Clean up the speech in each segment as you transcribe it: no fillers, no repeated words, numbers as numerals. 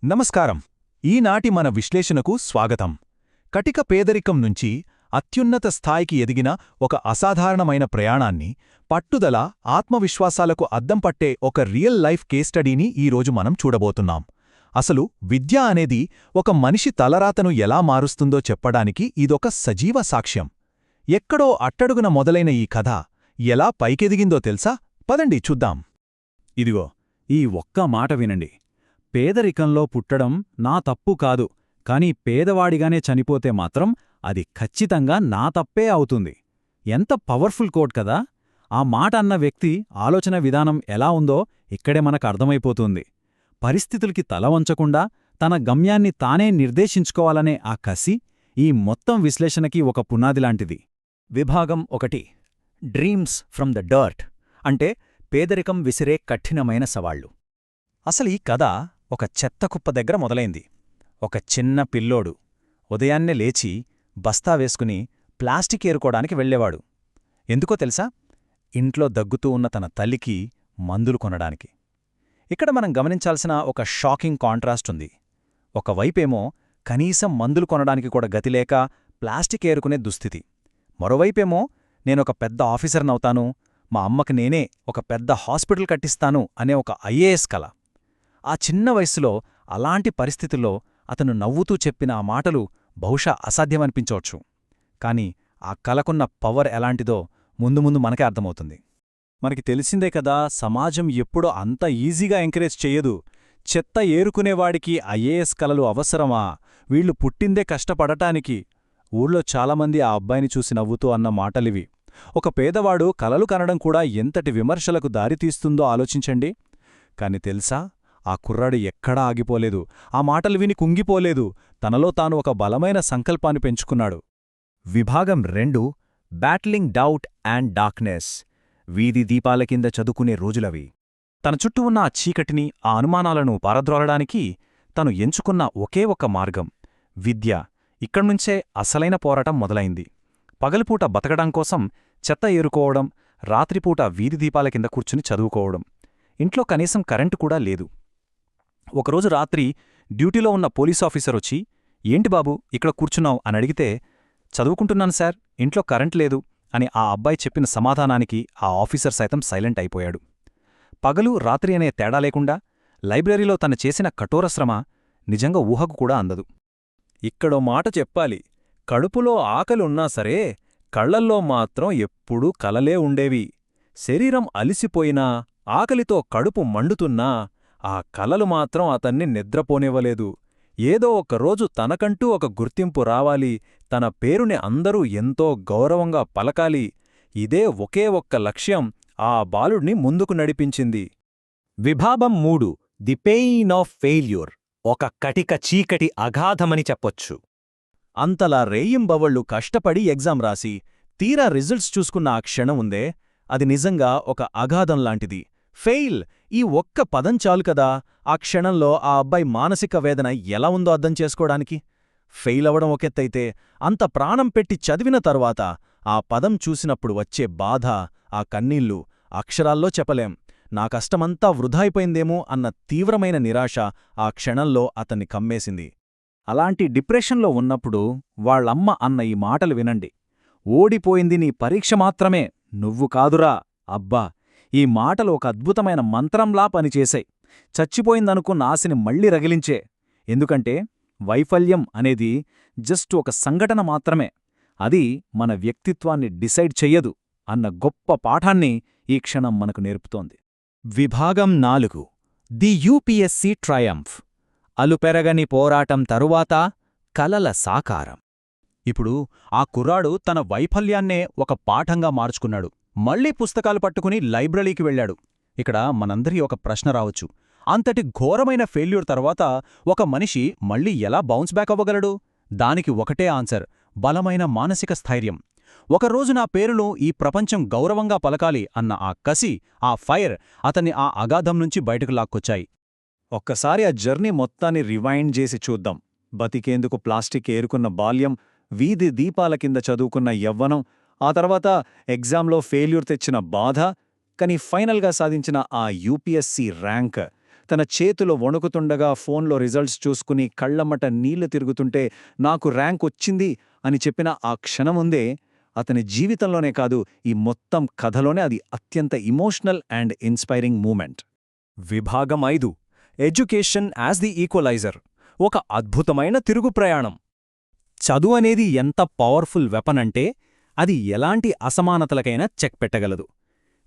నమస్కారం. ఈనాటి మన విశ్లేషణకు స్వాగతం. కటిక పేదరికం నుంచి అత్యున్నత స్థాయికి ఎదిగిన ఒక అసాధారణమైన ప్రయాణాన్ని, పట్టుదల, ఆత్మవిశ్వాసాలకు అద్దం పట్టే ఒక రియల్ లైఫ్ కేస్ స్టడీని ఈరోజు మనం చూడబోతున్నాం. అసలు విద్య అనేది ఒక మనిషి తలరాతను ఎలా మారుస్తుందో చెప్పడానికి ఇదొక సజీవ సాక్ష్యం. ఎక్కడో అట్టడుగున మొదలైన ఈ కథ ఎలా పైకెదిగిందో తెలుసా? పదండి చూద్దాం. ఇదిగో ఈ ఒక్క మాట వినండి. పేదరికంలో పుట్టడం నా తప్పు కాదు, కాని పేదవాడిగానే చనిపోతే మాత్రం అది ఖచ్చితంగా నా తప్పే అవుతుంది. ఎంత పవర్ఫుల్ కోట్ కదా! ఆ మాట అన్న వ్యక్తి ఆలోచన విధానం ఎలా ఉందో ఇక్కడే మనకు అర్థమైపోతుంది. పరిస్థితులకి తల వంచకుండా తన గమ్యాన్ని తానే నిర్దేశించుకోవాలనే ఆ కసి ఈ మొత్తం విశ్లేషణకి ఒక పునాదిలాంటిది. విభాగం 1. డ్రీమ్స్ ఫ్రమ్ ద డర్ట్, అంటే పేదరికం విసిరే కఠినమైన సవాళ్లు. అసలీ కథ ఒక చెత్తకుప్ప దగ్గర మొదలైంది. ఒక చిన్న పిల్లోడు ఉదయాన్నే లేచి బస్తా వేసుకుని ప్లాస్టిక్ ఏరుకోడానికి వెళ్లేవాడు. ఎందుకో తెలుసా? ఇంట్లో దగ్గుతూ ఉన్న తన తల్లికి మందులు కొనడానికి. ఇక్కడ మనం గమనించాల్సిన ఒక షాకింగ్ కాంట్రాస్ట్ ఉంది. ఒకవైపేమో కనీసం మందులు కొనడానికి కూడా గతిలేక ప్లాస్టిక్ ఏరుకునే దుస్థితి. మరోవైపేమో నేనొక పెద్ద ఆఫీసర్నవుతాను, మా అమ్మకి నేనే ఒక పెద్ద హాస్పిటల్ కట్టిస్తాను అనే ఒక ఐఏఎస్ కల. ఆ చిన్న వయస్సులో అలాంటి పరిస్థితుల్లో అతను నవ్వుతూ చెప్పిన ఆ మాటలు బహుశా అసాధ్యమనిపించవచ్చు. కాని ఆ కలకున్న పవర్ ఎలాంటిదో ముందు ముందు మనకే అర్థమవుతుంది. మనకి తెలిసిందే కదా, సమాజం ఎప్పుడూ అంత ఈజీగా ఎంకరేజ్ చెయ్యదు. చెత్త ఏరుకునేవాడికి ఐఏఎస్ కలలు అవసరమా? వీళ్లు పుట్టిందే కష్టపడటానికి. ఊళ్ళో చాలామంది ఆ అబ్బాయిని చూసి నవ్వుతూ అన్న మాటలివి. ఒక పేదవాడు కలలు కనడం కూడా ఎంతటి విమర్శలకు దారితీస్తుందో ఆలోచించండి. కాని తెలుసా, ఆ కుర్రాడు ఎక్కడా ఆగిపోలేదు. ఆ మాటలు విని కుంగిపోలేదు. తనలో తాను ఒక బలమైన సంకల్పాన్ని పెంచుకున్నాడు. విభాగం 2. బ్యాట్లింగ్ డౌట్ అండ్ డార్క్నెస్, వీధి దీపాల కింద చదువుకునే రోజులవి. తన చుట్టూ ఉన్న ఆ చీకటిని, ఆ అనుమానాలను పారద్రోలడానికి తను ఎంచుకున్న ఒకే ఒక్క మార్గం విద్య. ఇక్కడ్నుంచే అసలైన పోరాటం మొదలైంది. పగలుపూట బతకడం కోసం చెత్త ఏరుకోవడం, రాత్రిపూట వీధి దీపాల కింద కూర్చుని చదువుకోవడం. ఇంట్లో కనీసం కరెంటు కూడా లేదు. ఒకరోజు రాత్రి డ్యూటీలో ఉన్న పోలీసాఫీసరొచ్చి, ఏంటి బాబూ ఇక్కడ కూర్చున్నావు అని అడిగితే, చదువుకుంటున్నాను సార్, ఇంట్లో కరెంట్ లేదు అని ఆ అబ్బాయి చెప్పిన సమాధానానికి ఆ ఆఫీసర్ సైతం సైలెంట్ అయిపోయాడు. పగలు రాత్రి అనే తేడా లేకుండా లైబ్రరీలో తను చేసిన కఠోరశ్రమ నిజంగా ఊహకు కూడా అందదు. ఇక్కడో మాట చెప్పాలి. కడుపులో ఆకలున్నా సరే కళ్లల్లో మాత్రం ఎప్పుడూ కలలే ఉండేవి. శరీరం అలిసిపోయినా, ఆకలితో కడుపు మండుతున్నా ఆ కలలు మాత్రం అతన్ని నిద్రపోనివ్వలేదు. ఏదో ఒకరోజు తనకంటూ ఒక గుర్తింపు రావాలి, తన పేరుని అందరూ ఎంతో గౌరవంగా పలకాలి. ఇదే ఒకే ఒక్క లక్ష్యం ఆ బాలుడిని ముందుకు నడిపించింది. విభాగం 3. ది పెయిన్ ఆఫ్ ఫెయిల్యూర్, ఒక కటిక చీకటి అగాధమని చెప్పొచ్చు. అంతలా రేయింబవళ్లు కష్టపడి ఎగ్జామ్ రాసి తీరా రిజల్ట్స్ చూసుకున్న ఆ క్షణం ఉందే, అది నిజంగా ఒక అగాధంలాంటిది. ఫెయిల్, ఈ ఒక్క పదం చాలు కదా ఆ క్షణంలో ఆ అబ్బాయి మానసిక వేదన ఎలా ఉందో అర్థం చేసుకోవడానికి. ఫెయిల్ అవడం ఒకెత్తైతే, అంత ప్రాణం పెట్టి చదివిన తరువాత ఆ పదం చూసినప్పుడు వచ్చే బాధ, ఆ కన్నీళ్లు అక్షరాల్లో చెప్పలేం. నా కష్టమంతా వృధా అయిపోయిందేమో అన్న తీవ్రమైన నిరాశ ఆ క్షణంలో అతన్ని కమ్మేసింది. అలాంటి డిప్రెషన్లో ఉన్నప్పుడు వాళ్ళమ్మ అన్న ఈ మాటలు వినండి. ఓడిపోయింది నీ పరీక్ష మాత్రమే, నువ్వు కాదురా. అబ్బా, ఈ మాటలు ఒక అద్భుతమైన మంత్రంలా పనిచేశాయి. చచ్చిపోయిందనుకున్న ఆశని మళ్లీ రగిలించే. ఎందుకంటే వైఫల్యం అనేది జస్ట్ ఒక సంఘటన మాత్రమే, అది మన వ్యక్తిత్వాన్ని డిసైడ్ చెయ్యదు అన్న గొప్ప పాఠాన్ని ఈ క్షణం మనకు నేర్పుతోంది. విభాగం 4. ది యూపీఎస్సీ ట్రయంఫ్, అలుపెరగని పోరాటం తరువాత కలల సాకారం. ఇప్పుడు ఆ కుర్రాడు తన వైఫల్యాన్నే ఒక పాఠంగా మార్చుకున్నాడు. మళ్లీ పుస్తకాలు పట్టుకుని లైబ్రరీకి వెళ్లాడు. ఇక్కడ మనందరి ఒక ప్రశ్న రావచ్చు. అంతటి ఘోరమైన ఫెయిల్యూర్ తర్వాత ఒక మనిషి మళ్లీ ఎలా బౌన్స్ బ్యాక్ అవ్వగలడు? దానికి ఒకటే ఆన్సర్: బలమైన మానసిక స్థైర్యం. ఒకరోజు నా పేరులో ఈ ప్రపంచం గౌరవంగా పలకాలి అన్న ఆ కసి, ఆ ఫైర్ అతన్ని ఆ అగాధం నుంచి బయటకు లాక్కొచ్చాయి. ఒక్కసారి ఆ జర్నీ మొత్తాన్ని రివైండ్ చేసి చూద్దాం. బతికేందుకు ప్లాస్టిక్ ఏరుకున్న బాల్యం, వీధి దీపాల కింద చదువుకున్న యవ్వనం, ఆ తర్వాత ఎగ్జామ్లో ఫెయిల్యూర్ తెచ్చిన బాధ, కానీ ఫైనల్గా సాధించిన ఆ యూపీఎస్సీ ర్యాంక్. తన చేతులు వణుకుతుండగా ఫోన్లో రిజల్ట్స్ చూసుకుని కళ్లమ్మట నీళ్లు తిరుగుతుంటే నాకు ర్యాంక్ వచ్చింది అని చెప్పిన ఆ క్షణముందే అతని జీవితంలోనే కాదు, ఈ మొత్తం కథలోనే అది అత్యంత ఇమోషనల్ అండ్ ఇన్స్పైరింగ్ మూమెంట్. విభాగం 5 ఎడ్యుకేషన్ యాజ్ ది ఈక్వలైజర్. ఒక అద్భుతమైన తిరుగు ప్రయాణం. చదువు అనేది ఎంత పవర్ఫుల్ వెపన్ అంటే అది ఎలాంటి అసమానతలకైనా చెక్ పెట్టగలదు.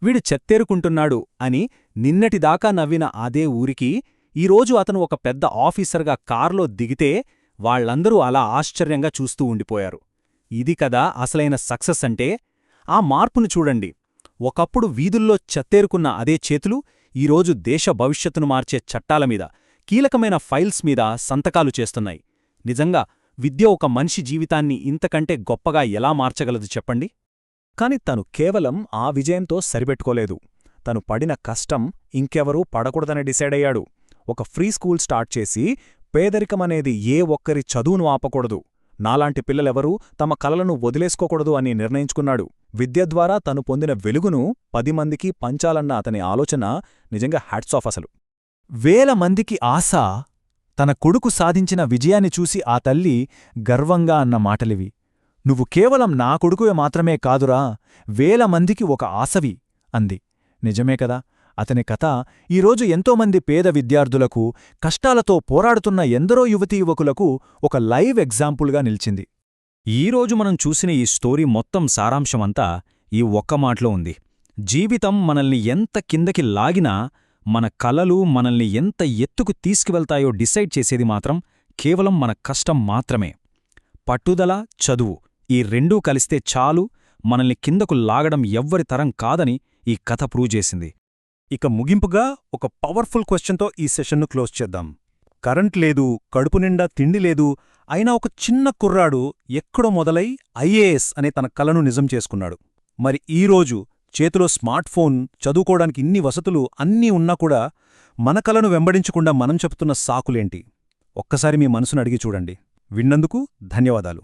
వీడు చెత్తేరుకుంటున్నాడు అని నిన్నటిదాకా నవ్విన అదే ఊరికి ఈరోజు అతను ఒక పెద్ద ఆఫీసర్గా కార్లో దిగితే వాళ్లందరూ అలా ఆశ్చర్యంగా చూస్తూ ఉండిపోయారు. ఇది కదా అసలైన సక్సెస్ అంటే. ఆ మార్పును చూడండి. ఒకప్పుడు వీధుల్లో చెత్తేరుకున్న అదే చేతులు ఈరోజు దేశ భవిష్యత్తును మార్చే చట్టాలమీద, కీలకమైన ఫైల్స్ మీద సంతకాలు చేస్తున్నాయి. నిజంగా విద్య ఒక మనిషి జీవితాన్ని ఇంతకంటే గొప్పగా ఎలా మార్చగలదు చెప్పండి. కాని తను కేవలం ఆ విజయంతో సరిపెట్టుకోలేదు. తను పడిన కష్టం ఇంకెవరూ పడకూడదని డిసైడయ్యాడు. ఒక ఫ్రీ స్కూల్ స్టార్ట్ చేసి పేదరికమనేది ఏ ఒక్కరి చదువును ఆపకూడదు, నాలాంటి పిల్లలెవరూ తమ కలలను వదిలేసుకోకూడదు అని నిర్ణయించుకున్నాడు. విద్య ద్వారా తను పొందిన వెలుగును 10 మందికి పంచాలన్న అతని ఆలోచన నిజంగా హ్యాట్స్ ఆఫ్ అసలు. వేల మందికి ఆశ. తన కొడుకు సాధించిన విజయాన్ని చూసి ఆ తల్లి గర్వంగా అన్న మాటలివి. నువ్వు కేవలం నా కొడుకువే మాత్రమే కాదురా, వేల మందికి ఒక ఆశవి అంది. నిజమే కదా. అతని కథ ఈరోజు ఎంతోమంది పేద విద్యార్థులకు, కష్టాలతో పోరాడుతున్న ఎందరో యువతీ యువకులకు ఒక లైవ్ ఎగ్జాంపుల్గా నిలిచింది. ఈరోజు మనం చూసిన ఈ స్టోరీ మొత్తం సారాంశమంతా ఈ ఒక్క మాటలో ఉంది. జీవితం మనల్ని ఎంత కిందకి లాగినా మన కలలు మనల్ని ఎంత ఎత్తుకు తీసుకువెళ్తాయో డిసైడ్ చేసేది మాత్రం కేవలం మన కష్టం మాత్రమే. పట్టుదల, చదువు ఈ రెండూ కలిస్తే చాలు, మనల్ని కిందకు లాగడం ఎవ్వరి తరం కాదని ఈ కథ ప్రూవ్ చేసింది. ఇక ముగింపుగా ఒక పవర్ఫుల్ క్వశ్చన్తో ఈ సెషన్ను క్లోజ్ చేద్దాం. కరెంట్ లేదు, కడుపు నిండా తిండి లేదు, అయినా ఒక చిన్న కుర్రాడు ఎక్కడో మొదలై ఐఏఎస్ అనే తన కలను నిజం చేసుకున్నాడు. మరి ఈరోజు చేతిలో స్మార్ట్ ఫోన్, చదువుకోవడానికి ఇన్ని వసతులు అన్నీ ఉన్నా కూడా మన కలను వెంబడించకుండా మనం చెప్తున్న సాకులేంటి? ఒక్కసారి మీ మనసును అడిగి చూడండి. విన్నందుకు ధన్యవాదాలు.